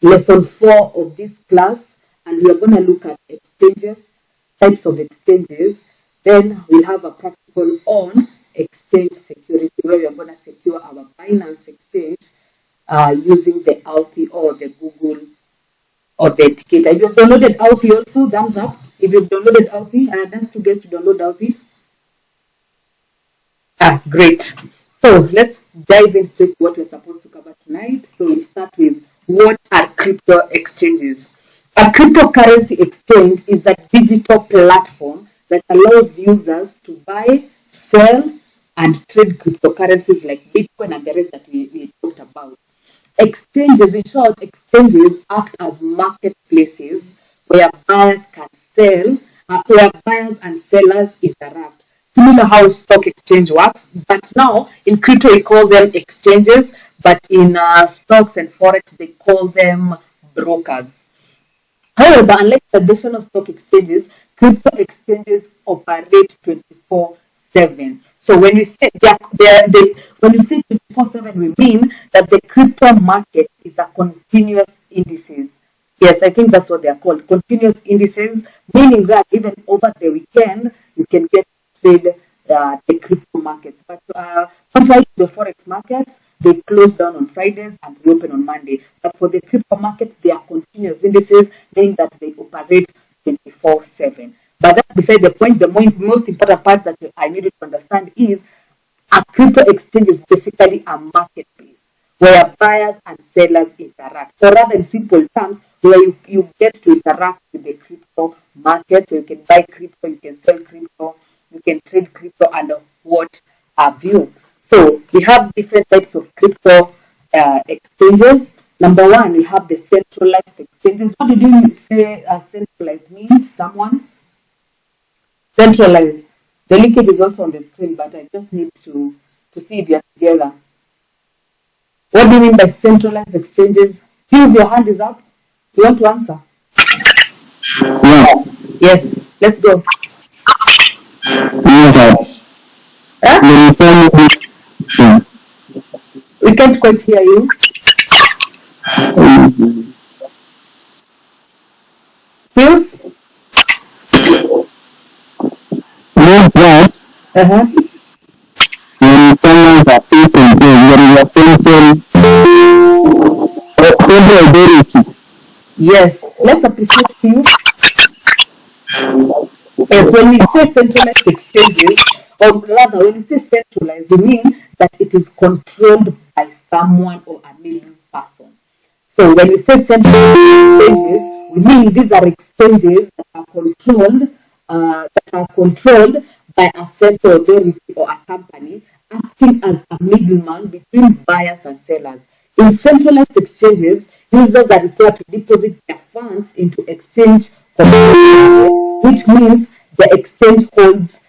lesson 4 of this class, and we are going to look at exchanges, types of exchanges. Then we'll have a practical on exchange security, where we are going to secure our Binance exchange using the Authy or the Google authenticator. If you've downloaded Authy also, thumbs up. If you've downloaded Authy, and that's to get to download Authy. Great. So let's dive into what we're supposed to cover tonight. So we'll start with what are crypto exchanges. A cryptocurrency exchange is a digital platform that allows users to buy, sell, and trade cryptocurrencies like Bitcoin and the rest that we talked about. Exchanges, in short, exchanges act as marketplaces where buyers can sell, where buyers and sellers interact. Similar how stock exchange works, but now in crypto we call them exchanges, but in stocks and forex they call them brokers. However, unlike traditional stock exchanges, crypto exchanges operate 24/7. So when we say when we say 24/7, we mean that the crypto market is a continuous indices. Yes, I think that's what they are called, continuous indices, meaning that even over the weekend you can get trade the crypto markets. But contrary to the forex markets, they close down on Fridays and reopen on Monday. But for the crypto market, they are continuous indices, meaning that they operate 24/7. But that's beside the point. The most important part that I needed to understand is a crypto exchange is basically a marketplace where buyers and sellers interact. Or rather, in simple terms, where you get to interact with the crypto market. So you can buy crypto, you can sell crypto, you can trade crypto, and what have you. So we have different types of crypto exchanges. Number one, we have the centralized exchanges. What did you say centralized means? Someone? Centralized. The linkage is also on the screen, but I just need to see if you're together. What do you mean by centralized exchanges? If your hand is up, you want to answer? Yeah. Yes, let's go. We can't quite hear you. Pius? Uh-huh. Yes, let's appreciate you. Yes, when we say centralized exchanges, or rather, when we say centralized, we mean that it is controlled by someone or a million person. So when we say centralized exchanges, we mean these are exchanges that are controlled by a central authority or a company acting as a middleman between buyers and sellers. In centralized exchanges, users are required to deposit their funds into exchange which means the exchange holds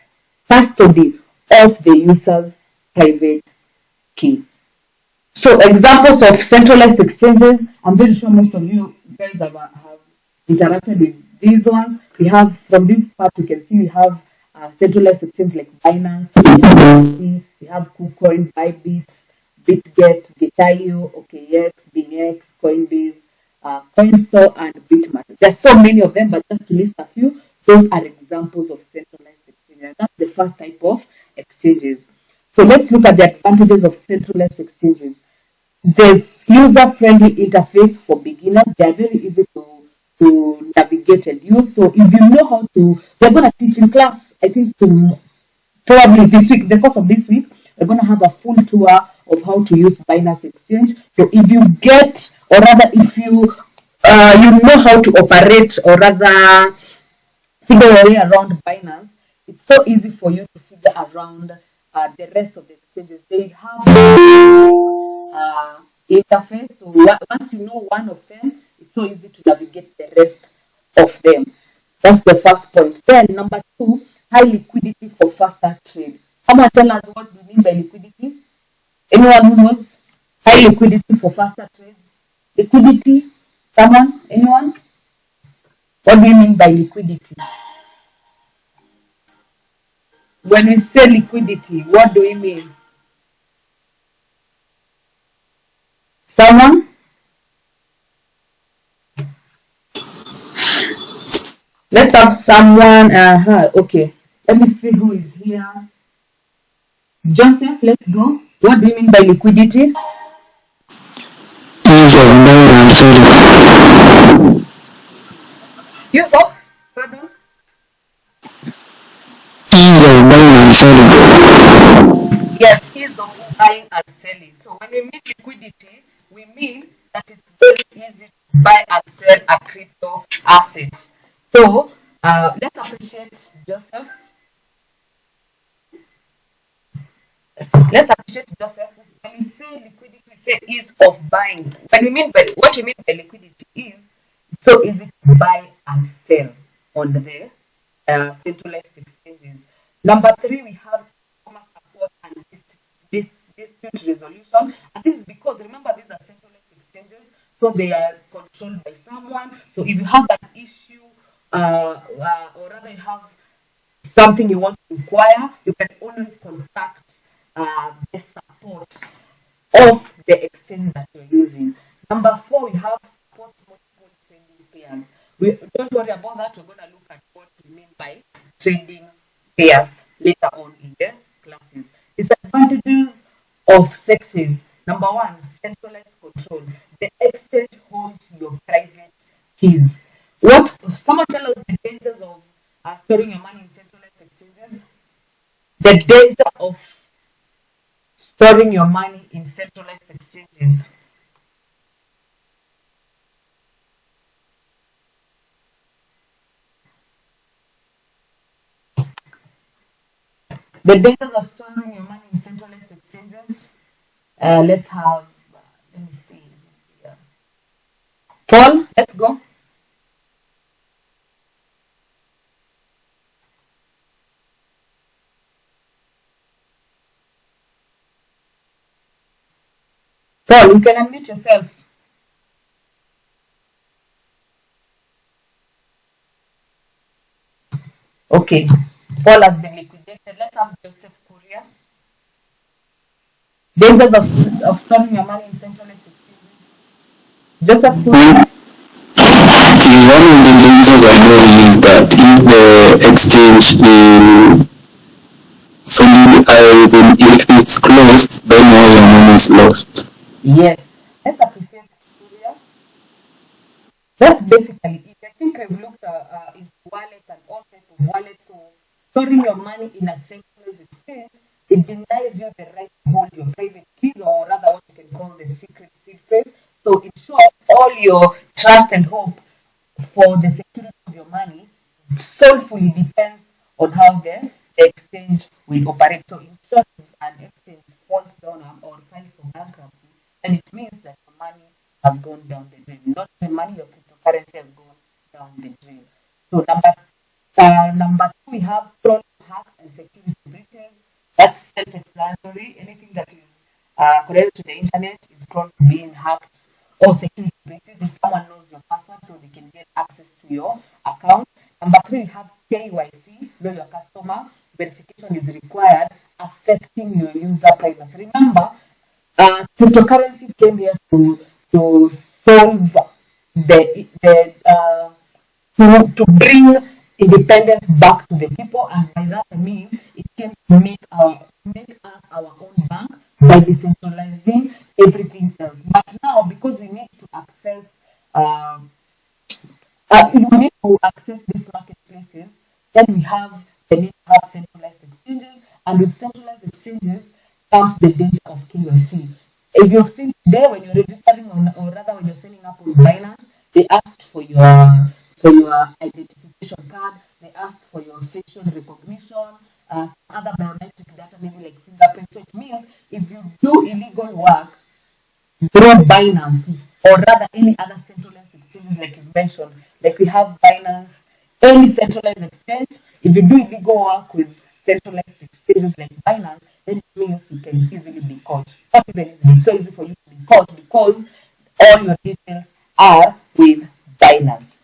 custody of the user's private key. So examples of centralized exchanges, I'm very sure most of you guys have interacted with these ones. We have, from this part you can see we have centralized exchange like Binance, we have KuCoin, Bybit, BitGet, Getaio, OKX, BingX, Coinbase, CoinStore, and Bitmart. There's so many of them, but just to list a few, those are examples of centralized exchanges. That's the first type of exchanges. So let's look at the advantages of centralized exchanges. The user-friendly interface for beginners, they are very easy to navigate and use. So if you know how to, we're going to teach in class, I think probably this week, the course of this week, we're going to have a full tour of how to use Binance Exchange. So if you get, or rather if you know how to operate, or rather figure your way around Binance, it's so easy for you to figure around the rest of the exchanges. They have interface. So once you know one of them, it's so easy to navigate the rest of them. That's the first point. Then number two, high liquidity for faster trade. Someone tell us what we mean by liquidity. Anyone who knows? High liquidity for faster trades. Liquidity. Someone? Anyone? What do we mean by liquidity? When we say liquidity, what do we mean? Someone? Let's have someone. Okay. Let me see who is here. Joseph, let's go. What do you mean by liquidity? Ease of buying and selling. Use of, pardon? Ease of buying and selling. Yes, ease of buying and selling. So when we mean liquidity, we mean that it's very easy to buy and sell a crypto asset. So let's appreciate Joseph. Let's appreciate Joseph. When we say liquidity, we say ease of buying. When we mean by what we mean by liquidity is so easy to buy and sell on the centralized exchanges. Number three, we have customer support and dispute resolution. And this is because remember these are centralized exchanges, so they are controlled by someone. So if you have an issue, or rather you have something you want to inquire, you can always contact the support of the exchange that you're using. Number four, we have support multiple trading pairs. We don't worry about that. We're going to look at what we mean by trading pairs later on in the classes. Disadvantages of sexes. Number one, centralized control. The exchange holds your private keys. What someone tell us the dangers of storing your money in centralized exchanges? The danger of storing your money in centralized exchanges. The dangers of storing your money in centralized exchanges. Let's have, let me see. Paul, let's go. Paul, you can unmute yourself. Okay. Paul has been liquidated. Let's have Joseph Korea. Dangers of storing your money in centralized exchanges. Joseph Korea. One of the dangers I know is that if the exchange is fully if it's closed, then all your money is lost. Yes. Let's appreciate Korea. That's basically it. I think we've looked into wallets and all types of wallets. So storing your money in a centralized exchange, it denies you the right to hold your private keys, or rather what you can call the secret seed phrase. So in short, all your trust and hope for the security of your money solely depends on how the exchange will operate. So in short, if an exchange falls down or files for bankruptcy, then it means that your money has gone down the drain. Not the money, your cryptocurrency has gone down the drain. So number two, we have prone to hacks and security breaches. That's self-explanatory. Anything that is connected to the internet is prone to being hacked or security breaches if someone knows your password so they can get access to your account. Number three, we have KYC, know your customer. Verification is required, affecting your user privacy. Remember, cryptocurrency came here to solve to bring independence back to the people, and by that I mean it came to make us our own bank by decentralizing everything else. But now, because we need to access these marketplaces, then we have the need to have centralized exchanges, and with centralized exchanges comes the danger of KYC. If you've seen today when you're registering on, or rather when you're signing up on Binance, they asked for your identification card, they asked for your facial recognition, some other biometric data, maybe like fingerprint. So it means if you do illegal work through Binance, or rather any other centralized exchanges like you mentioned, like we have Binance, any centralized exchange, if you do illegal work with centralized exchanges like Binance, then it means you can easily be caught. Not even easily, it's so easy for you to be caught because all your details are with Binance.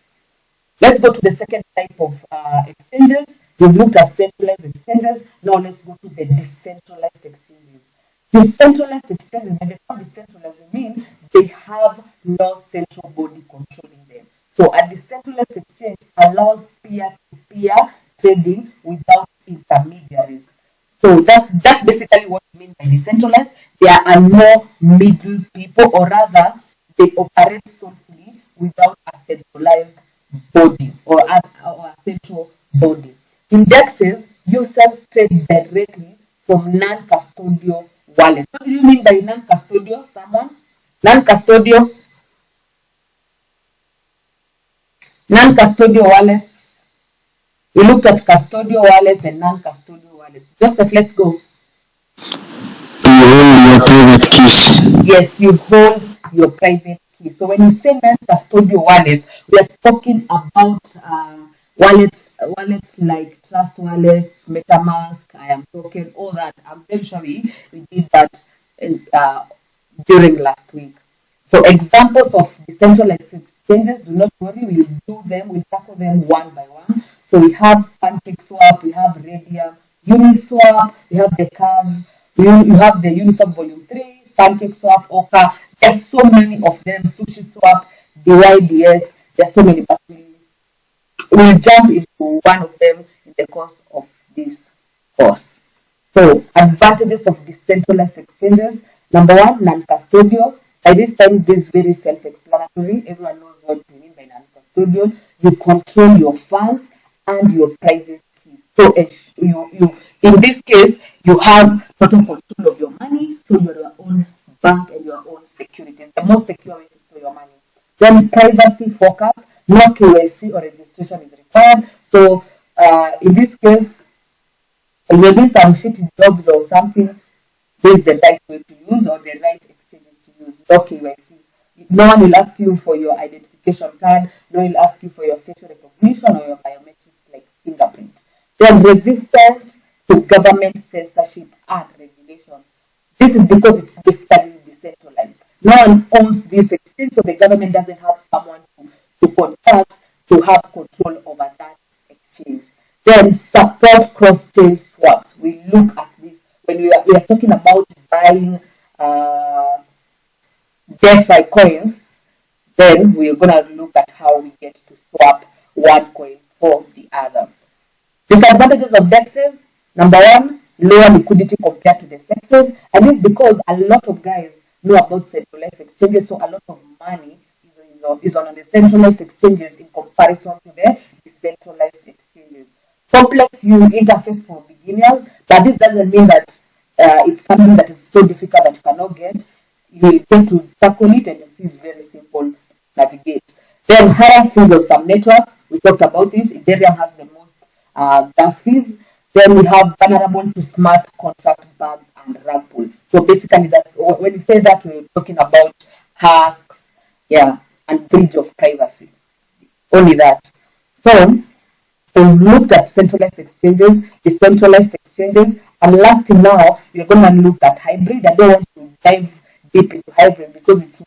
Let's go to the second type of exchanges. We've looked at centralized exchanges. Now let's go to the decentralized exchanges. Decentralized exchanges, when they call decentralized, we mean they have no central body controlling them. So a decentralized exchange allows peer trading without intermediaries. So that's basically what we mean by decentralized. There are no middle people, or rather, they operate solely without a centralized body or a central body. Indexes users trade directly from non-custodial wallets. What do you mean by non-custodial, someone? Non-custodial, non-custodial wallets. We looked at custodial wallets and non-custodial wallets. Joseph, let's go. You hold your private keys. Yes, you hold your private key. So when you say non-custodial wallets, we are talking about wallets like Trust Wallets, MetaMask, I am token, all that. I'm very sure we did that during last week. So examples of decentralized exchanges, do not worry, we'll tackle them one by one. So we have PancakeSwap, we have Radium, Uniswap, we have the Curve, you have the Uniswap Volume 3, PancakeSwap, Oka. There's so many of them, SushiSwap, DYDX, there's so many, but we'll jump into one of them in the course of this course. So, advantages of decentralized exchanges. Number one, non-custodial. By this time, this is very self-explanatory. Everyone knows what we mean by non-custodial. You control your funds and your private keys. So, in this case, you have total control of your money. So, you're your own bank and your own securities. The most secure way to store your money. Then, privacy focus. No KYC or registration is required. So, in this case, maybe some shitty jobs or something, this is the right way to use or the right exchanges to use. No KYC. No one will ask you for your identification card. No one will ask you for your facial recognition or your biometrics like fingerprint. They are resistant to government censorship and regulation. This is because it's basically decentralized. No one owns this exchange, so the government doesn't have someone to contact to have control over that exchange. Then support cross-chain swaps. We look at this when we are talking about buying DeFi coins. Then we're gonna look at how we get to swap one coin for the other. Disadvantages of DEXs. Number one, lower liquidity compared to the sexes, and this is because a lot of guys know about centralized exchanges, so a lot of money is on the centralized exchanges in comparison to the decentralized exchanges. Complex UI interface for beginners, but this doesn't mean that it's something that is so difficult that you cannot get. You get to tackle it and you see it's very simple to navigate. Then higher fees on some networks. We talked about this. Ethereum has the most gas fees. Then we have vulnerable to smart contract bugs and rug pull. So basically, that's when you say that, we're talking about hacks, yeah, and breach of privacy. Only that. So we've looked at centralized exchanges, decentralized exchanges, and lastly now we're going to look at hybrid. I don't want to dive deep into hybrid because it's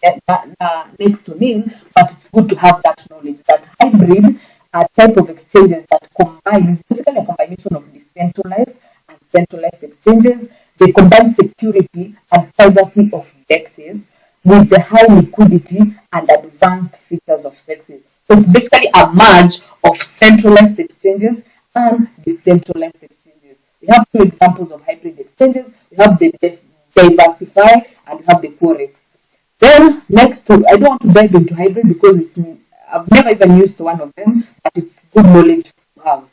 next to name, but it's good to have that knowledge that hybrid are type of exchanges that combines basically a combination of decentralized and centralized exchanges. They combine security and privacy of DEXs with the high liquidity and advanced features of sexes. So it's basically a merge of centralized exchanges and decentralized exchanges. We have two examples of hybrid exchanges. We have the Diversify and we have the Forex. Then next to, I don't want to dive into hybrid because I've never even used one of them, but it's good knowledge to have.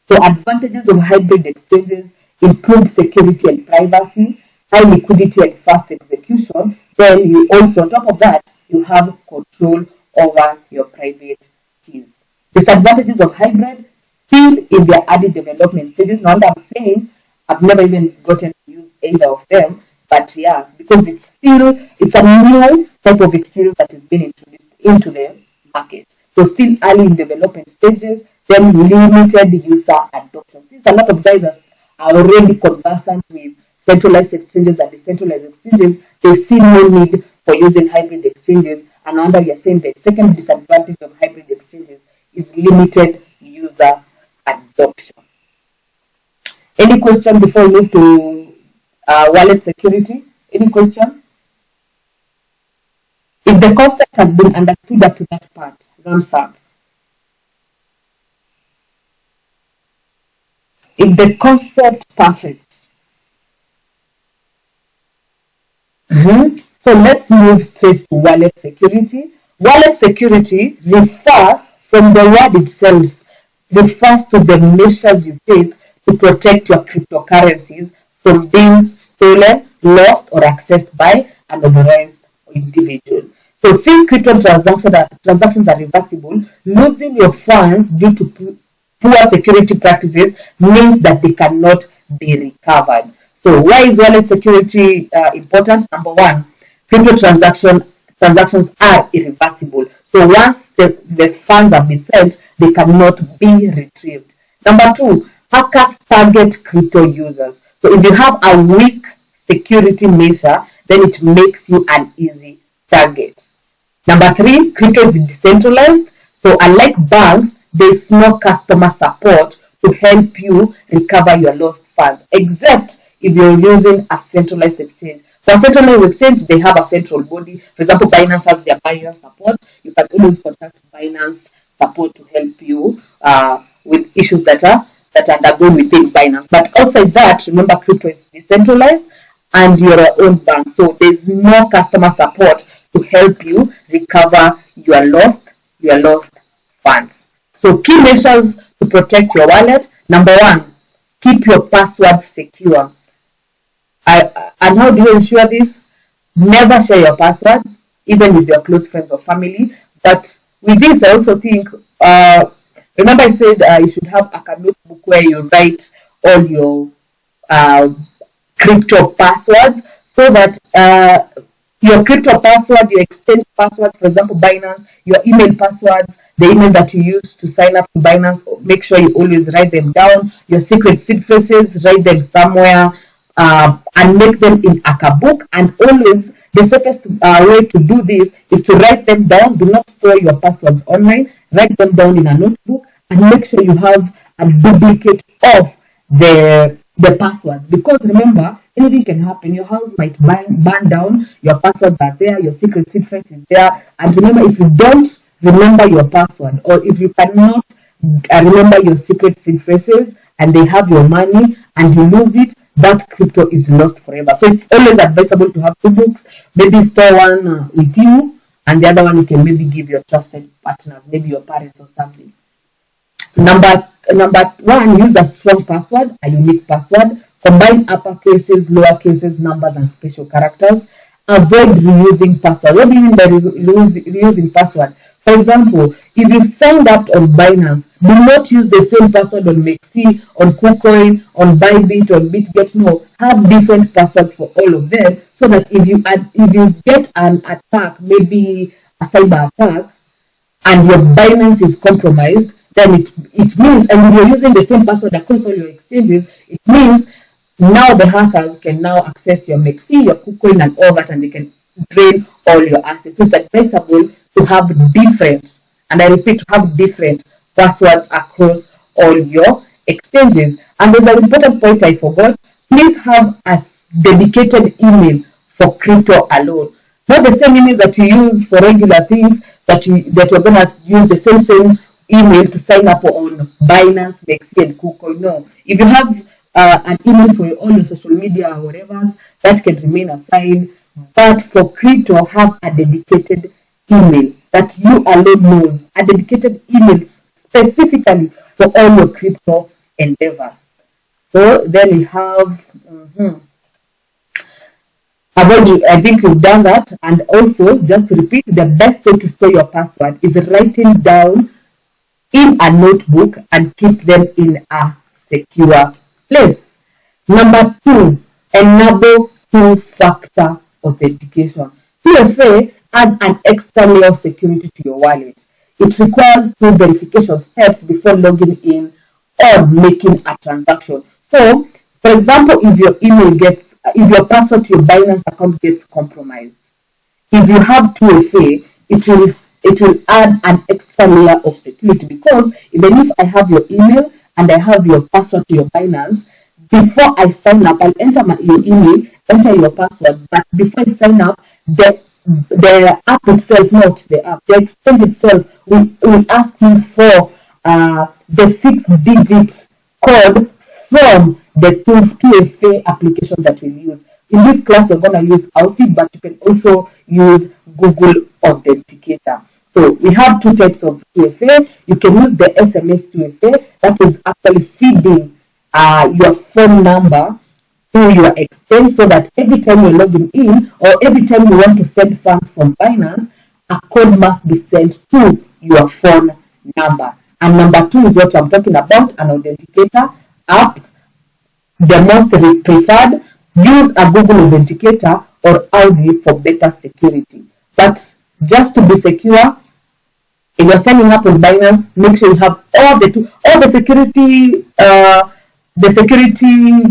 So advantages of hybrid exchanges: improved security and privacy, high liquidity and fast execution. Then you also, on top of that, you have control over your private keys. Disadvantages of hybrid, still in their early development stages. Now I'm saying I've never even gotten to use either of them, but yeah, because it's a new type of exchange that is being introduced into the market. So still early in development stages, then limited user adoption. Since a lot of guys are already conversant with centralized exchanges and decentralized exchanges, they see no need for using hybrid exchanges. And under we are saying the second disadvantage of hybrid exchanges is limited user adoption. Any question before we move to wallet security? Any question? If the concept has been understood up to that part, thumbs up. Is the concept perfect? So let's move straight to wallet security. Wallet security refers, from the word itself, refers to the measures you take to protect your cryptocurrencies from being stolen, lost, or accessed by an unauthorized individual. So since transactions are reversible, losing your funds due to poor security practices means that they cannot be recovered. So why is wallet security important? Number one, transactions are irreversible. So once the funds have been sent, they cannot be retrieved. Number two, hackers target crypto users. So if you have a weak security measure, then it makes you an easy target. Number three, crypto is decentralized. So unlike banks, there is no customer support to help you recover your lost funds, except if you're using a centralized exchange. For a centralized exchange, they have a central body. For example, Binance has their Binance support. You can always contact Binance support to help you with issues that are undergoing within Binance. But outside that, remember, crypto is decentralized and you're your own bank. So there's no customer support to help you recover your lost funds. So key measures to protect your wallet. Number one, keep your password secure. And how do you ensure this? Never share your passwords, even with your close friends or family. But with this, I also think, remember I said you should have a notebook where you write all your uh, crypto passwords, so that your crypto password, your exchange password, for example, Binance, your email passwords, the email that you use to sign up to Binance, make sure you always write them down. Your secret seed phrases, write them somewhere, and make them in a book. And always, the safest way to do this is to write them down. Do not store your passwords online. Write them down in a notebook, and make sure you have a duplicate of the passwords, because remember, anything can happen. Your house might burn down, your passwords are there, your secret seed phrase is there. And remember, if you don't remember your password, or if you cannot remember your secret seed phrases, and they have your money and you lose it, that crypto is lost forever. So it's always advisable to have two books. Maybe store one with you, and the other one you can maybe give your trusted partners, maybe your parents or something. Number one, use a strong password, a unique password. Combine upper cases, lower cases, numbers, and special characters. Avoid reusing password. What do you mean by reusing password? For example, if you signed up on Binance, do not use the same password on Mexi, on KuCoin, on Bybit, on BitGet. No, have different passwords for all of them, so that if you get an attack, maybe a cyber attack, and your Binance is compromised, then it means, and if you're using the same password across all your exchanges, it means now the hackers can now access your Mexi, your KuCoin, and all that, and they can drain all your assets. So it's advisable to have different, and I repeat, to have different passwords across all your exchanges. And there's an important point I forgot. Please have a dedicated email for crypto alone. Not the same email that you use for regular things, that you're gonna use the same email to sign up on Binance, Mexi, and KuCoin. No, if you have an email for all your social media or whatever, that can remain aside. But for crypto, have a dedicated email that you alone knows, a dedicated email specifically for all your crypto endeavors. So then we have. I think we've done that. And also, just to repeat, the best way to store your password is writing down in a notebook and keep them in a secure place. Number two, enable two-factor authentication. 2FA adds an extra layer of security to your wallet. It requires two verification steps before logging in or making a transaction. So, for example, if your password to your Binance account gets compromised, if you have 2FA, it will add an extra layer of security, because even if I have your email and I have your password to your Binance, before I sign up, I'll enter your email, enter your password, but before I sign up, the app itself, not the app, the exchange itself will ask me for the 6-digit code from the 2FA application that we'll use. In this class, we're going to use Authy, but you can also use Google Authenticator. So we have two types of 2FA. You can use the SMS 2FA, that is actually feeding your phone number to your exchange, so that every time you're logging in or every time you want to send funds from Binance, a code must be sent to your phone number. And number two is what I'm talking about, an authenticator app. The most preferred, use a Google Authenticator or Authy for better security. But just to be secure, if you're signing up on Binance, make sure you have all the security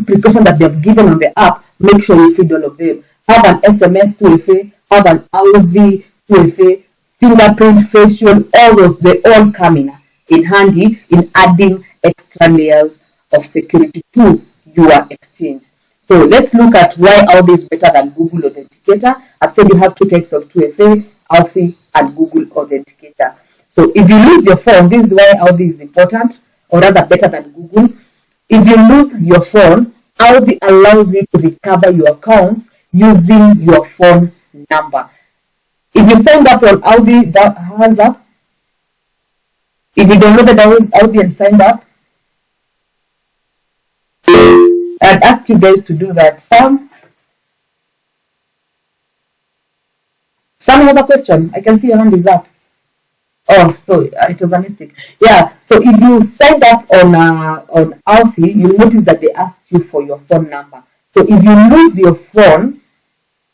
precautions that they've given on the app. Make sure you feed all of them. Have an SMS 2FA, have an Authy 2FA, fingerprint, facial, all those, they all come in handy in adding extra layers of security to your exchange. So let's look at why Authy is better than Google Authenticator. I've said you have two types of 2FA, Authy and Google Authenticator. So if you lose your phone, this is why Authy is important, or rather better than Google. If you lose your phone, Authy allows you to recover your accounts using your phone number. If you signed up on Authy, hands up. If you downloaded Authy and signed up, I'd ask you guys to do that. Sam have a question. I can see your hand is up. Oh, so it was a mistake. Yeah. So if you signed up on Authy, you'll notice that they asked you for your phone number. So if you lose your phone,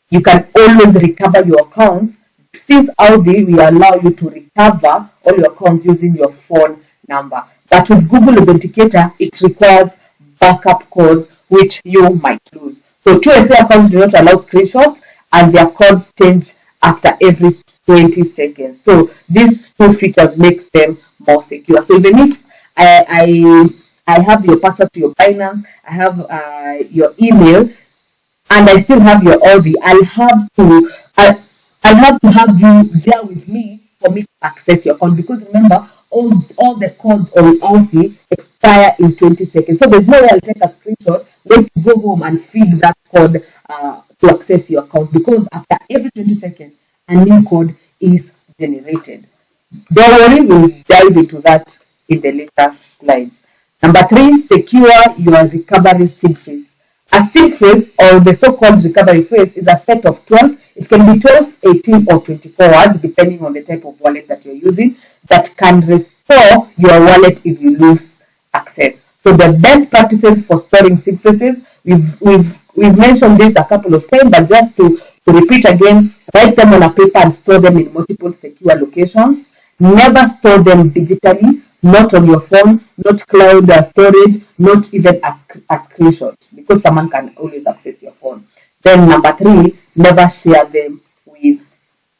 you can always recover your accounts. Since Authy will allow you to recover all your accounts using your phone number. But with Google Authenticator, it requires backup codes, which you might lose. So 2FA accounts do not allow screenshots, and their codes change after every 20 seconds. So these two features makes them more secure. So even if I have your password to your Binance, I have your email, and I still have your Authy, I'll have to have you there with me for me to access your account, because remember, all the codes on Authy expire in 20 seconds. So there's no way I'll take a screenshot, wait to go home and feed that code to access your account, because after every 20 seconds, a new code is generated. Don't worry, we'll dive into that in the later slides. Number 3, secure your recovery seed phrase. A seed phrase, or the so-called recovery phrase, is a set of 12. It can be 12, 18, or 24 words, depending on the type of wallet that you're using, that can restore your wallet if you lose access. So the best practices for storing seed phrases, we've mentioned this a couple of times, but just to repeat again, write them on a paper and store them in multiple secure locations. Never store them digitally, not on your phone, not cloud storage, not even a screenshot, because someone can always access your phone. Then number 3, never share them with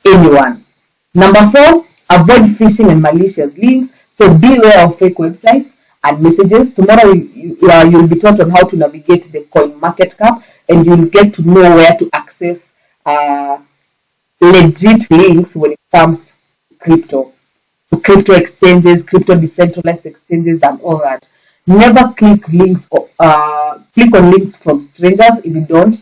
anyone. Number 4, avoid phishing and malicious links. So beware of fake websites and messages. Tomorrow you'll be taught on how to navigate the coin market cap, and you'll get to know where to access legit links when it comes to crypto exchanges, crypto decentralized exchanges, and all that. Never click on links from strangers if you don't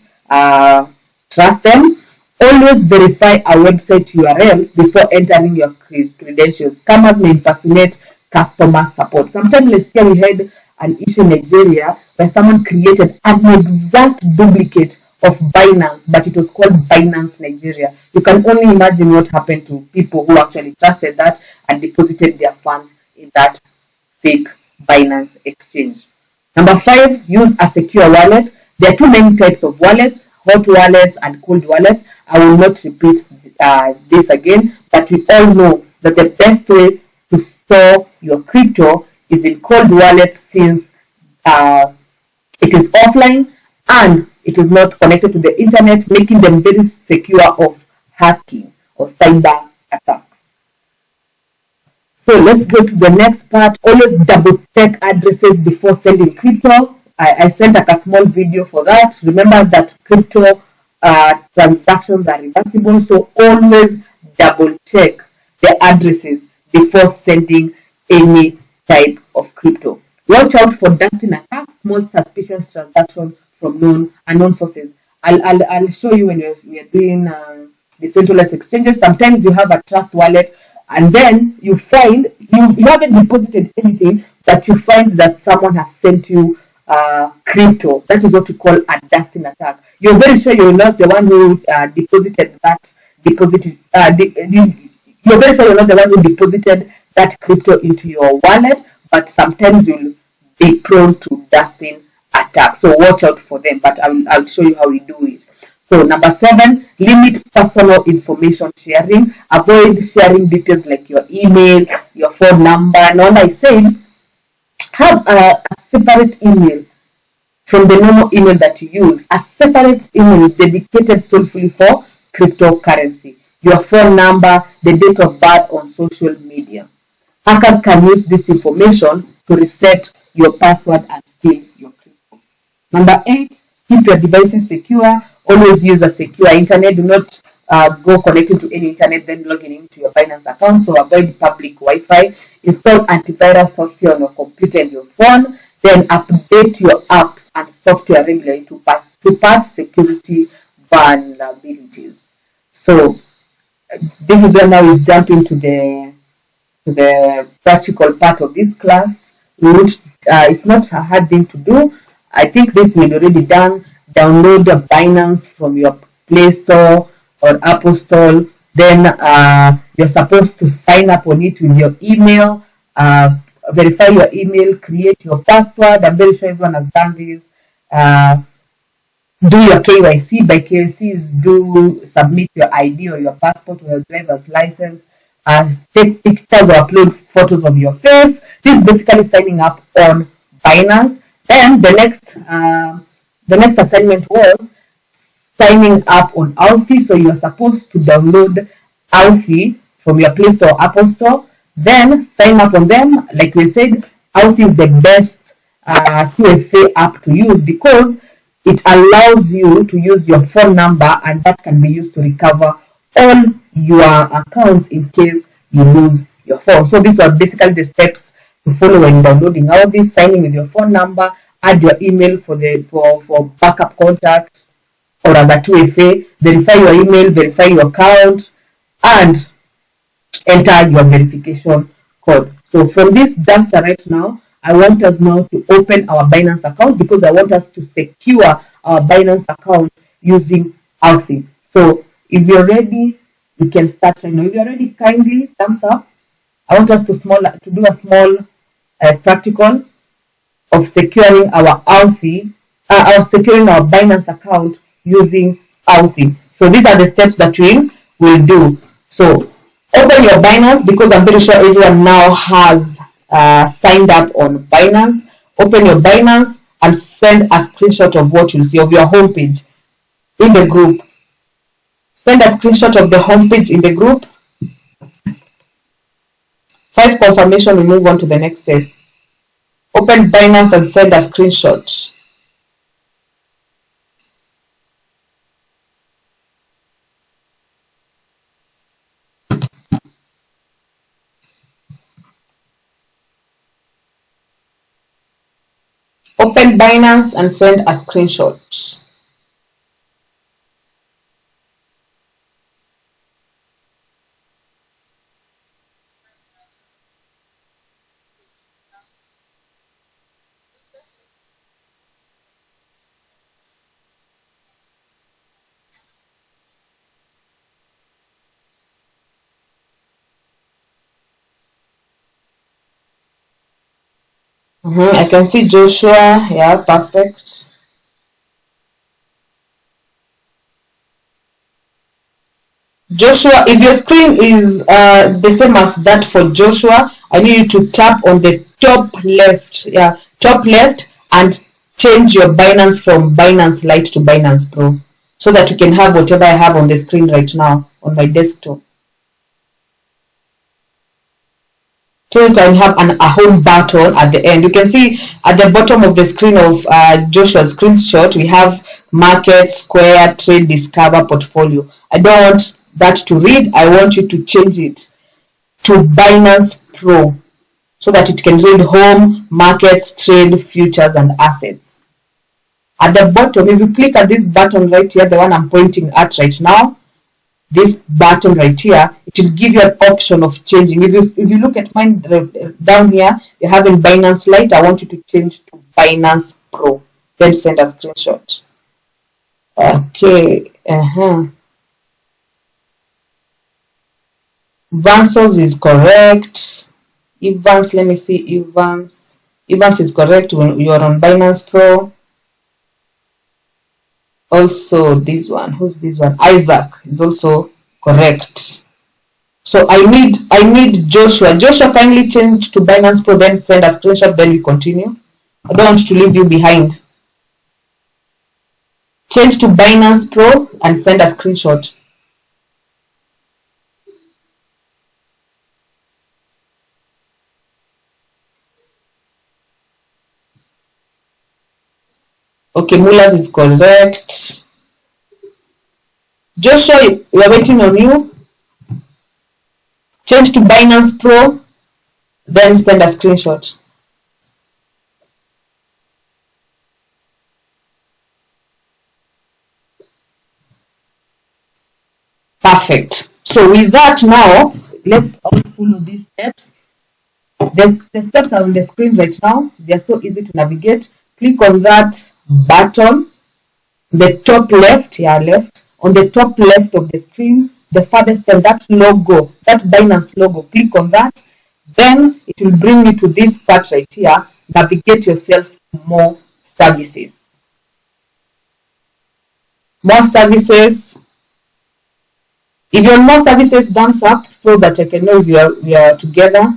trust them. Always verify a website URLs before entering your credentials. Scammers may impersonate customer support. Sometimes last year we had an issue in Nigeria where someone created an exact duplicate of Binance, but it was called Binance Nigeria. You can only imagine what happened to people who actually trusted that and deposited their funds in that fake Binance exchange. Number 5, use a secure wallet. There are two main types of wallets: hot wallets and cold wallets. I will not repeat this again, but we all know that the best way to store your crypto is in cold wallets, since it is offline and it is not connected to the internet, making them very secure of hacking or cyber attacks. So let's go to the next part. Always double check addresses before sending crypto. I sent a small video for that. Remember that crypto transactions are reversible, so always double check the addresses before sending any type of crypto. Watch out for dusting attacks, small suspicious transactions from unknown sources. I'll show you when we are doing decentralized exchanges. Sometimes you have a trust wallet, and then you find you haven't deposited anything, but you find that someone has sent you crypto. That is what we call a dusting attack. You're very sure you're not the one who deposited that deposit. You're very sure you're not the one who deposited that crypto into your wallet, but sometimes you'll be prone to dusting attacks. So watch out for them, but I'll show you how we do it. So number 7, limit personal information sharing. Avoid sharing details like your email, your phone number. Now, I said, have a separate email from the normal email that you use, a separate email dedicated solely for cryptocurrency. Your phone number, the date of birth on social media. Hackers can use this information to reset your password and steal your crypto. Number 8, keep your devices secure. Always use a secure internet. Do not go connecting to any internet, then logging into your Binance account. So avoid public Wi-Fi. Install antivirus software on your computer and your phone. Then update your apps and software regularly to patch security vulnerabilities. So this is where now we jump into the practical part of this class, which it's not a hard thing to do. I think this we've already done. Download the Binance from your Play Store or Apple Store. Then you're supposed to sign up on it with your email, verify your email, create your password. I'm very sure everyone has done this. Do your KYC. By KYC is do submit your ID or your passport or your driver's license. Take pictures or upload photos of your face. This is basically signing up on Binance. Then the next assignment was signing up on Authy. So you are supposed to download Authy from your Play Store or Apple Store. Then sign up on them. Like we said, Authy is the best 2FA app to use because it allows you to use your phone number, and that can be used to recover all your accounts in case you lose your phone. So these are basically the steps to follow when downloading all this: signing with your phone number, add your email for backup contact or as a 2FA, verify your email, verify your account, and enter your verification code. So from this juncture right now, I want us now to open our Binance account because I want us to secure our Binance account using Authy. So if you're ready, we can start right now. If you're ready, kindly thumbs up. I want us to do a small practical of securing our Authy, securing our Binance account using Authy. So these are the steps that we will do. So open your Binance because I'm pretty sure everyone now has signed up on Binance. Open your Binance and send a screenshot of what you see of your homepage in the group. Send a screenshot of the homepage in the group. 5 confirmation, we move on to the next step. Open Binance and send a screenshot. Open Binance and send a screenshot. I can see Joshua. Yeah, perfect. Joshua, if your screen is the same as that for Joshua, I need you to tap on the top left, and change your Binance from Binance Lite to Binance Pro, so that you can have whatever I have on the screen right now on my desktop. So you can have a home button at the end. You can see at the bottom of the screen of Joshua's screenshot, we have market, square, trade, discover, portfolio. I don't want that to read. I want you to change it to Binance Pro. so that it can read home, markets, trade, futures, and assets. At the bottom, if you click at this button right here, the one I'm pointing at right now, this button right here, it will give you an option of changing. If you look at mine down here, you're having Binance Lite. I want you to change to Binance Pro. Then send a screenshot. Okay. Vansos is correct. Evans, let me see. Evans is correct. You're on Binance Pro. Also, this one. Who's this one? Isaac is also correct. So I need Joshua. Joshua, kindly change to Binance Pro, then send a screenshot, then we continue. I don't want to leave you behind. Change to Binance Pro and send a screenshot. Okay, Mullahs is correct. Joshua, we are waiting on you. Change to Binance Pro, then send a screenshot. Perfect. So with that now, let's all follow these steps. The steps are on the screen right now. They are so easy to navigate. Click on that button, the top left, on the top left of the screen, the farthest end, that logo, that Binance logo, click on that. Then it will bring you to this part right here. Navigate yourself to more services. More services. If you're on more services, thumbs up so that I can know if we are together.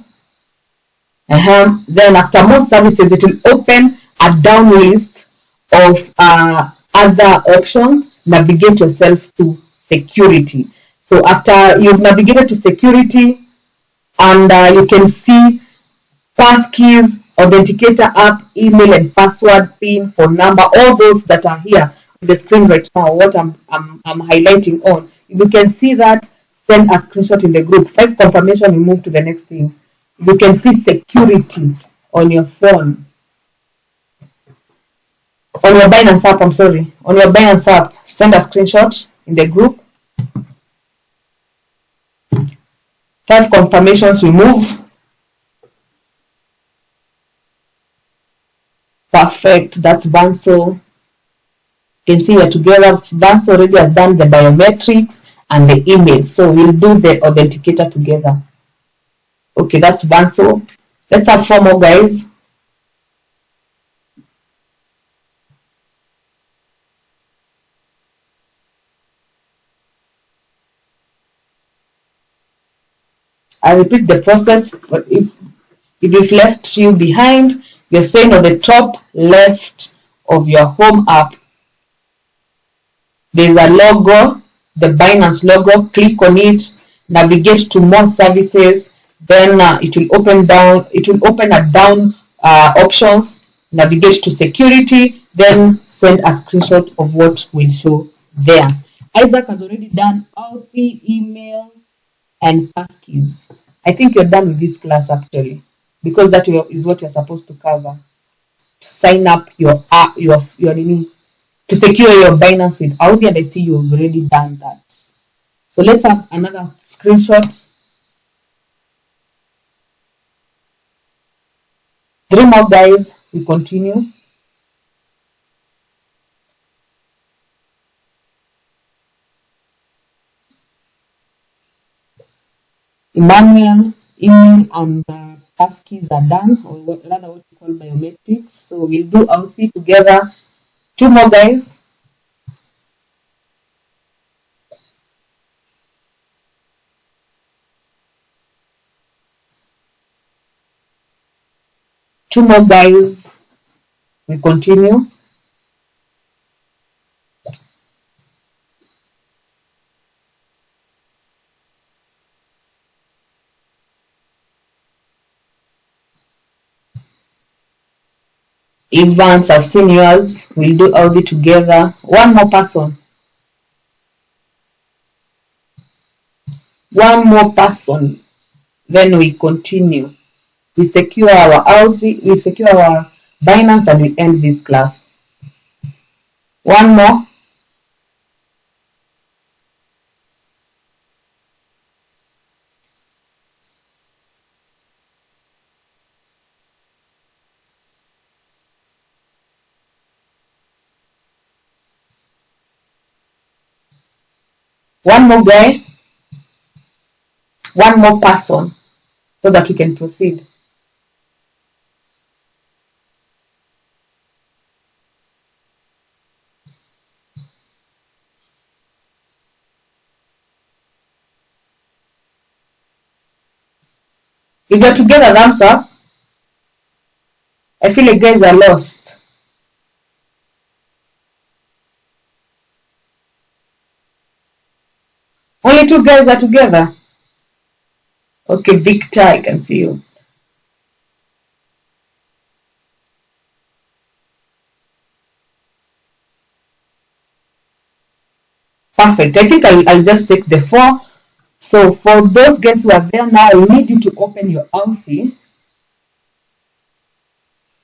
Then after more services, it will open a down list of other options. Navigate yourself to security. So after you've navigated to security, and you can see passkeys, authenticator app, email and password, PIN, phone number, all those that are here on the screen right now, what I'm highlighting on. If you can see that, send a screenshot in the group. 5 confirmation, we move to the next thing. You can see security on your phone. On your Binance app, on your Binance app, send a screenshot in the group. 5 confirmations, we move. Perfect, that's Banso. You can see we're together. Banso already has done the biometrics and the email, so we'll do the authenticator together. Okay, that's Banso. Let's have 4 more, guys. I repeat the process, but if we've left you behind, you're saying on the top left of your home app, there's a logo, the Binance logo. Click on it, navigate to more services, then it will open a down options, navigate to security, then send a screenshot of what will show there. Isaac has already done Authy, email, and passkeys. I think you're done with this class actually, because that is what you're supposed to cover. To sign up your to secure your Binance with Audi, and I see you've already done that. So let's have another screenshot. 3 more, guys. We continue. Emmanuel, email and passkeys are done, or rather what we call biometrics. So we'll do Authy together. 2 more, guys. Two more, guys. We continue. Evans, I've seen yours. We'll do Audi together. 1 more person. 1 more person. Then we continue. we secure our Authy, we secure our Binance, and we end this class. One more. One more guy. One more person so that we can proceed. If you're together, thumbs up. I feel like guys are lost. Only two guys are together. Okay, Victor, I can see you. Perfect. I think I'll just take the 4. So for those guys who are there now, I need you to open your Authy.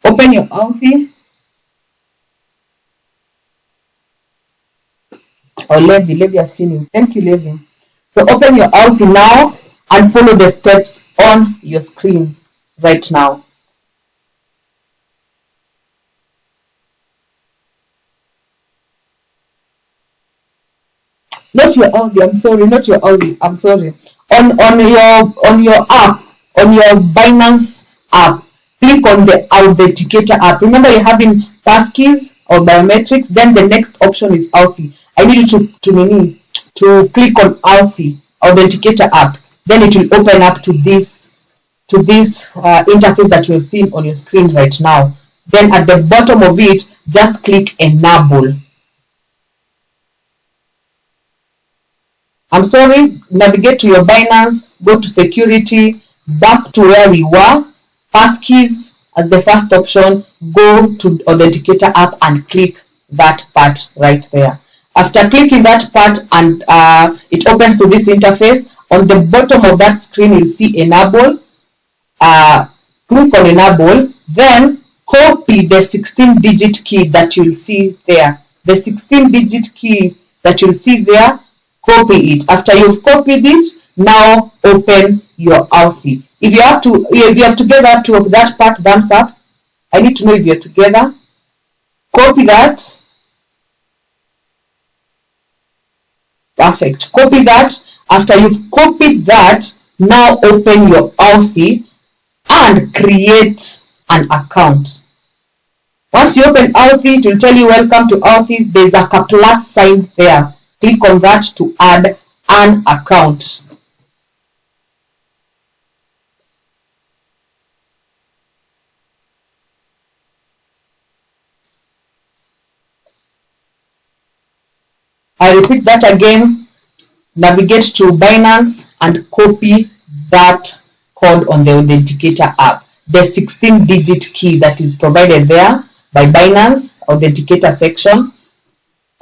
Open your Authy. Or Levi, I've seen you. Thank you, Levi. So open your Authy now and follow the steps on your screen right now. Not your Authy, I'm sorry, not your Authy, I'm sorry. On your app, on your Binance app, click on the authenticator app. Remember you're having passkeys or biometrics, then the next option is Authy. I need you to click on Authy, authenticator app. Then it will open up to this interface that you're seeing on your screen right now. Then at the bottom of it, just click enable. I'm sorry, navigate to your Binance, go to security, back to where we were, passkeys as the first option, go to authenticator app and click that part right there. After clicking that part and it opens to this interface, on the bottom of that screen you'll see enable. Click on enable, then copy the 16-digit key that you'll see there. The 16-digit key that you'll see there, copy it. After you've copied it, now open your Authy. If you have together to that part, thumbs up. I need to know if you're together. Copy that. Perfect. Copy that. After you've copied that, now open your Authy and create an account. Once you open Authy, it will tell you welcome to Authy. There's a plus sign there. Click on that to add an account. I repeat that again. Navigate to Binance and copy that code on the authenticator app. The 16-digit key that is provided there by Binance authenticator section.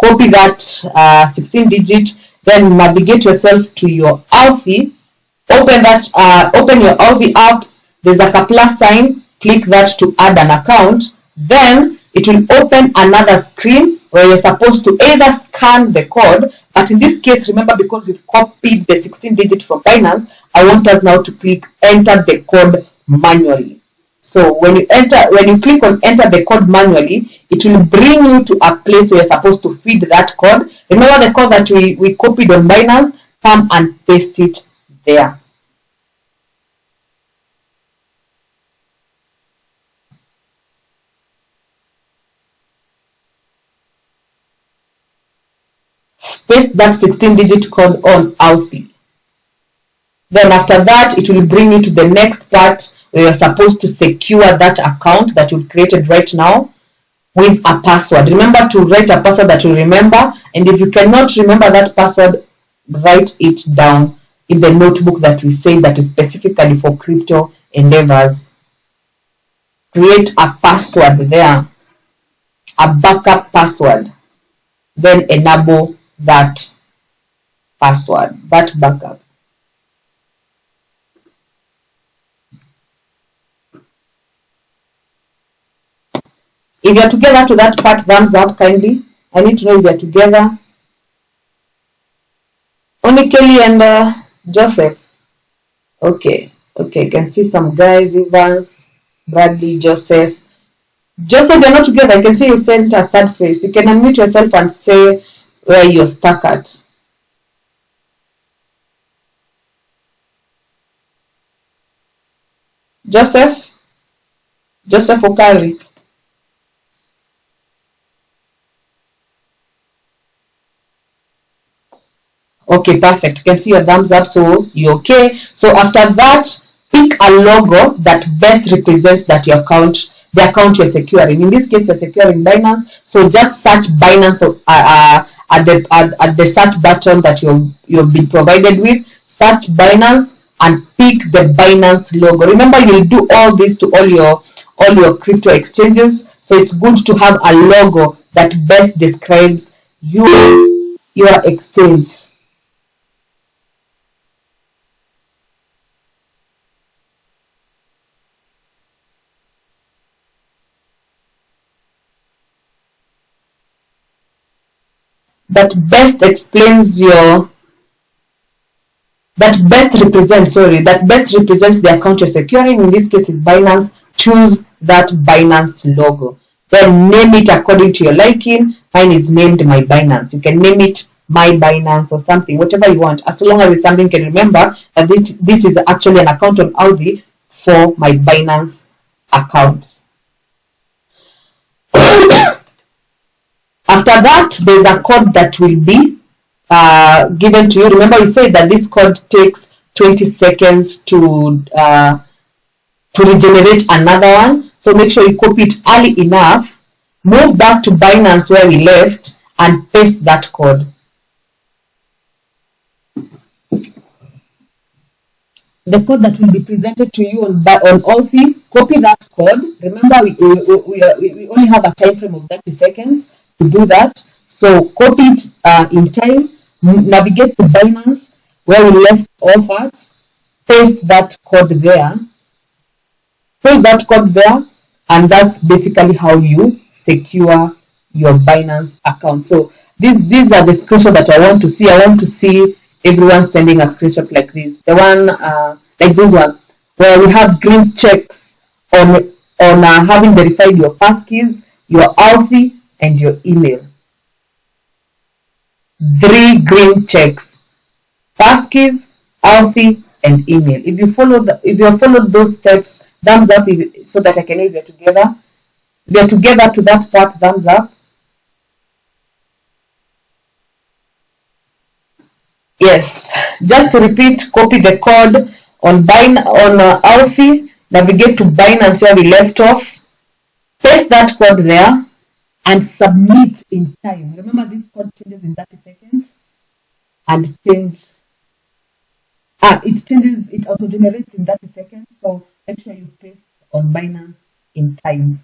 Copy that 16-digit, then navigate yourself to your Authy. Open your Authy app. There's a plus sign. Click that to add an account. Then it will open another screen where you're supposed to either scan the code, but in this case, remember, because you've copied the 16-digit from Binance, I want us now to click enter the code manually. So when you click on enter the code manually, it will bring you to a place where you're supposed to feed that code. Remember the code that we copied on Binance, come and paste it there. Paste that 16-digit code on Authy. Then after that, it will bring you to the next part where you're supposed to secure that account that you've created right now with a password. Remember to write a password that you remember, and if you cannot remember that password, write it down in the notebook that we say that is specifically for crypto endeavors. Create a password there, a backup password, then enable that password, that backup. If you're together to that part, thumbs up kindly. I need to know if you're together. Only Kelly and Joseph. Okay, okay, I can see some guys, Evans, Bradley, Joseph. Joseph, you're not together. I can see you sent a sad face. You can unmute yourself and say where you're stuck at. Joseph? Joseph Okari. Okay, perfect. You can see your thumbs up, so you're okay. So after that, pick a logo that best represents that your account, the account you're securing. In this case, you're securing Binance. So just search Binance at the search button that you've been provided with. Search Binance and pick the Binance logo. Remember, you'll do all this to all your crypto exchanges. So it's good to have a logo that best describes your exchange. That best explains your that best represents the account you're securing. In this case is Binance. Choose that Binance logo, then name it according to your liking. Mine is named my Binance. You can name it my Binance or something, whatever you want, as long as it's something you can remember that this is actually an account on Audi for my Binance account. After that, there's a code that will be given to you. Remember, we said that this code takes 20 seconds to regenerate another one. So make sure you copy it early enough. Move back to Binance where we left and paste that code. The code that will be presented to you on Authy, copy that code. Remember, we only have a time frame of 30 seconds to do that. So copy it in time. Navigate to Binance where we left off at. Paste that code there. Paste that code there, and that's basically how you secure your Binance account. So these are the screenshots that I want to see. I want to see everyone sending a screenshot like this. The one like this one, where we have green checks on having verified your passkeys, your Authy, and your email. 3 green checks: passkeys, Authy, and email. If you have followed those steps, thumbs up so that I can know if you're together. If you're together to that part, thumbs up. Yes, just to repeat, copy the code on Authy, navigate to Binance where we left off, paste that code there, and submit in time. Remember, this code changes in 30 seconds, and it auto generates in 30 seconds. So make sure you paste on Binance in time.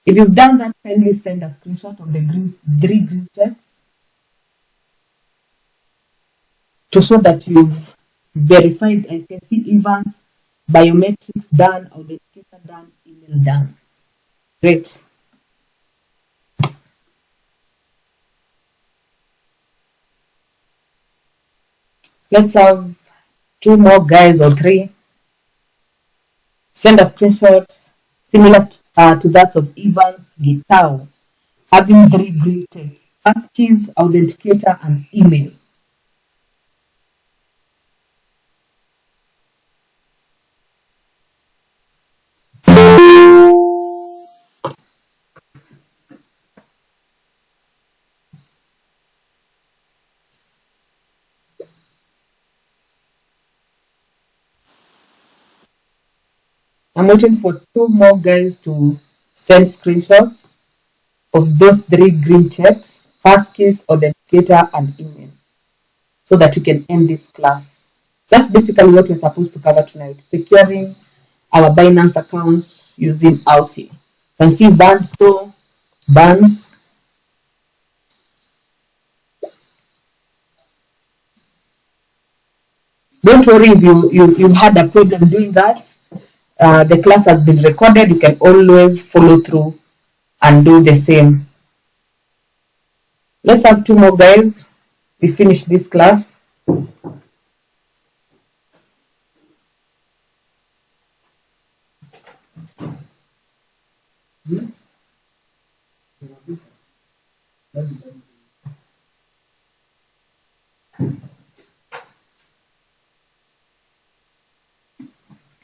If you've done that, kindly send a screenshot of the 3 green checks to show that you've verified. I can see Evans, biometrics done, authenticator done, email done. Great. Let's have 2 more guys or 3. Send a screenshot similar to that of Evans Gitao, having 3 green checks: passkeys, authenticator, and email. I'm waiting for 2 more guys to send screenshots of those 3 green checks: passkeys, authenticator, and email, so that we can end this class. That's basically what we're supposed to cover tonight: securing our Binance accounts using Authy. You can see ban store, ban. Don't worry if you've had a problem doing that. The class has been recorded. You can always follow through and do the same. Let's have 2 more, guys. We finish this class.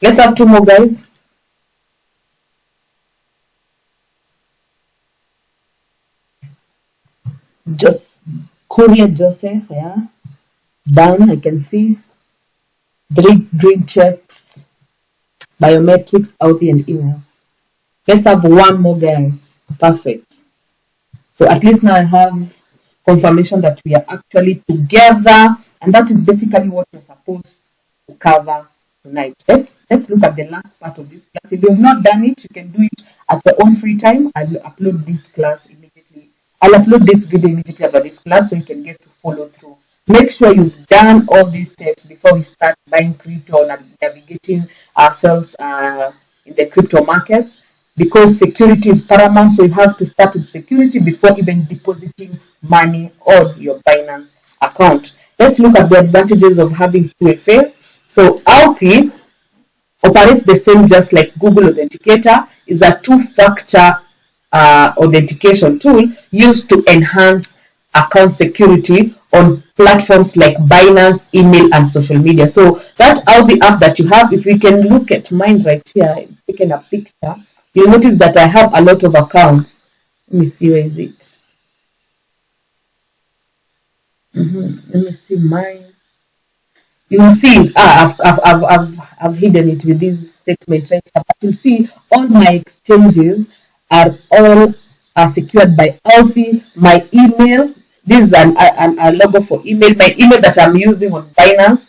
Let's have 2 more, guys. Just Courier Joseph, yeah. Down, I can see 3 green checks, biometrics, Audi, and email. Let's have 1 more, guy. Perfect. So at least now I have confirmation that we are actually together, and that is basically what we're supposed to cover tonight. Let's look at the last part of this class. If you have not done it, you can do it at your own free time. I'll upload this class immediately. I'll upload this video immediately after this class so you can get to follow through. Make sure you've done all these steps before we start buying crypto and navigating ourselves in the crypto markets, because security is paramount. So you have to start with security before even depositing money on your Binance account. Let's look at the advantages of having 2FA. So Authy operates the same just like Google Authenticator, is a two-factor authentication tool used to enhance account security on platforms like Binance, email, and social media. So that Authy app that you have, if we can look at mine right here, I'm taking a picture, you'll notice that I have a lot of accounts. Let me see, where is it? Let me see mine. You will see, I've hidden it with this statement right here. But you'll see all my exchanges are all secured by Authy. My email, this is a logo for email. My email that I'm using on Binance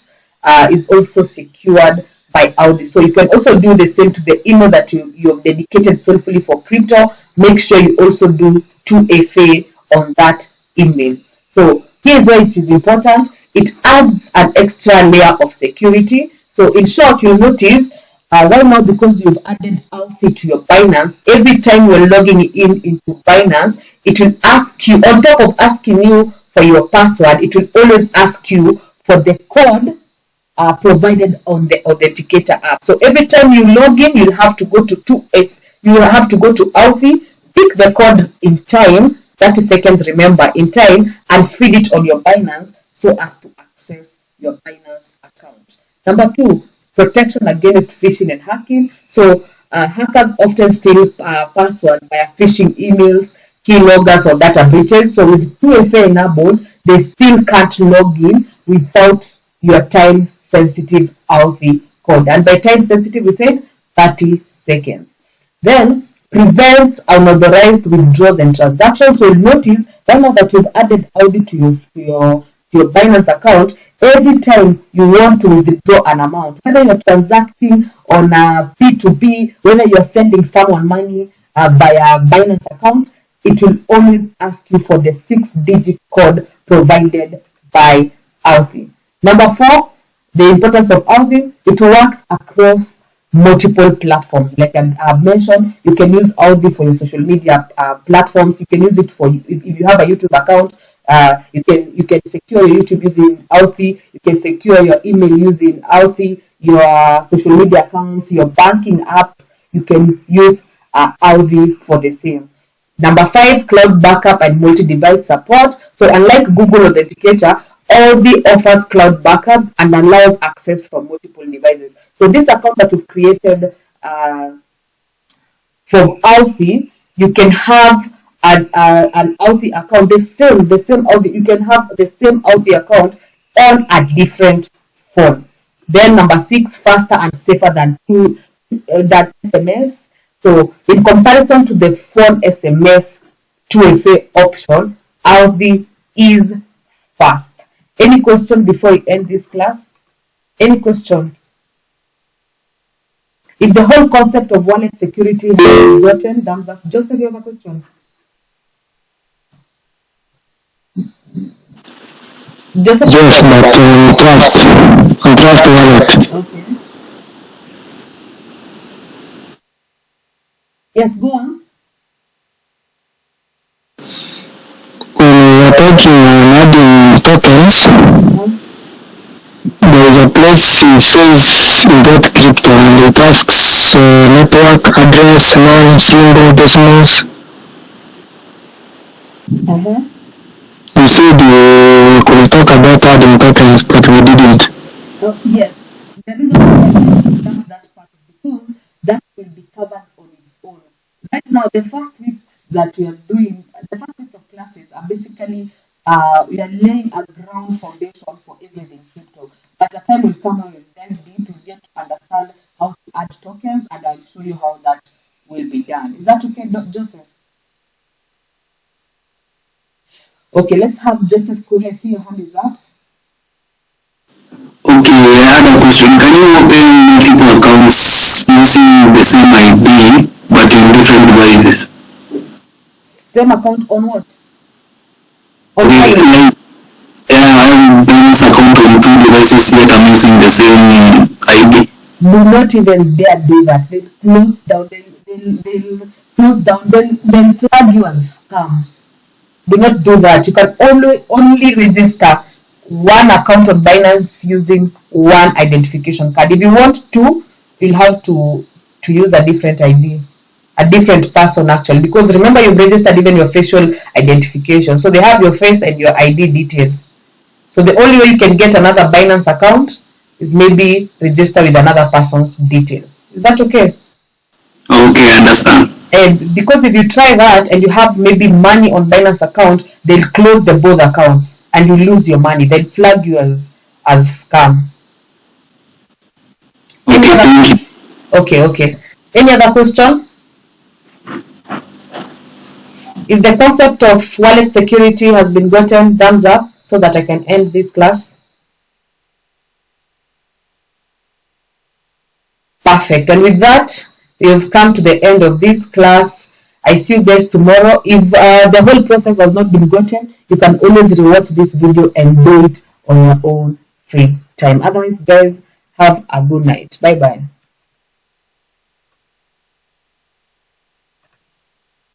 is also secured by Authy. So you can also do the same to the email that you have dedicated solely for crypto. Make sure you also do 2FA on that email. So here's why it is important. It adds an extra layer of security. So in short, you'll notice why not, because you've added Authy to your Binance. Every time you're logging in into Binance, it will ask you, on top of asking you for your password, it will always ask you for the code provided on the Authenticator app. So every time you log in, you'll have to go to Authy, pick the code in time, 30 seconds, remember, in time, and feed it on your Binance so as to access your Binance account. Number 2, protection against phishing and hacking. So hackers often steal passwords via phishing emails, keyloggers, or data breaches. So with 2FA enabled, they still can't log in without your time sensitive Authy code. And by time sensitive, we said 30 seconds. Then prevents unauthorized withdrawals and transactions. So you'll notice that now that you've added Authy to your Binance account, every time you want to withdraw an amount, whether you're transacting on a P2P, whether you're sending someone money via Binance account, it will always ask you for the 6-digit code provided by Authy. Number 4, the importance of Authy. It works across multiple platforms. Like I've mentioned, you can use Authy for your social media platforms. You can use it for, if you have a YouTube account, you can secure your YouTube using Authy. You can secure your email using Authy. Your social media accounts, your banking apps, you can use Authy for the same. Number 5, cloud backup and multi-device support. So unlike Google Authenticator, Authy offers cloud backups and allows access from multiple devices. So this account that we've created from Authy, you can have an Authy account, the same Authy. You can have the same Authy account on a different phone. Then number 6, faster and safer than SMS. So in comparison to the phone SMS 2FA option, Authy is fast. Any question before we end this class? Any question? If the whole concept of wallet security has been gotten, thumbs up. Joseph, you have a question? Joseph? Yes, but contract wallet. Okay. Yes, go on. let's see, it says you got crypto and it asks network address, non symbol decimals. You said we could talk about adding patterns, but we didn't. Yes, the reason why I didn't that part is because that will be covered on its own. Right now, the first weeks that we are doing, the first weeks of classes are basically we are laying a ground foundation for everything crypto. But the time will come when we'll dive deep, we'll get to understand how to add tokens, and I'll show you how that will be done. Is that okay, Joseph? Okay, let's have Joseph Kure. I see your hand is up. Okay, I had a question. Can you open multiple accounts using the same ID but in different devices? Same account on what? On Okay, iOS. yeah, I have Binance account on two devices yet I'm using the same ID. Do not even dare do that. They'll close down. They'll close down. They'll flag you as scam. Do not do that. You can only register one account on Binance using one identification card. If you want two, you'll have to use a different ID, a different person actually, because remember you've registered even your facial identification, so they have your face and your ID details. So the only way you can get another Binance account is maybe register with another person's details. Is that okay? Okay, I understand. And because if you try that and you have maybe money on Binance account, they'll close the both accounts and you lose your money. They'll flag you as scam. Okay, thank you. Okay. Any other question? If the concept of wallet security has been gotten, thumbs up so that I can end this class. Perfect. And with that, we have come to the end of this class. I see you guys tomorrow. If the whole process has not been gotten, you can always rewatch this video and do it on your own free time. Otherwise, guys, have a good night. Bye-bye.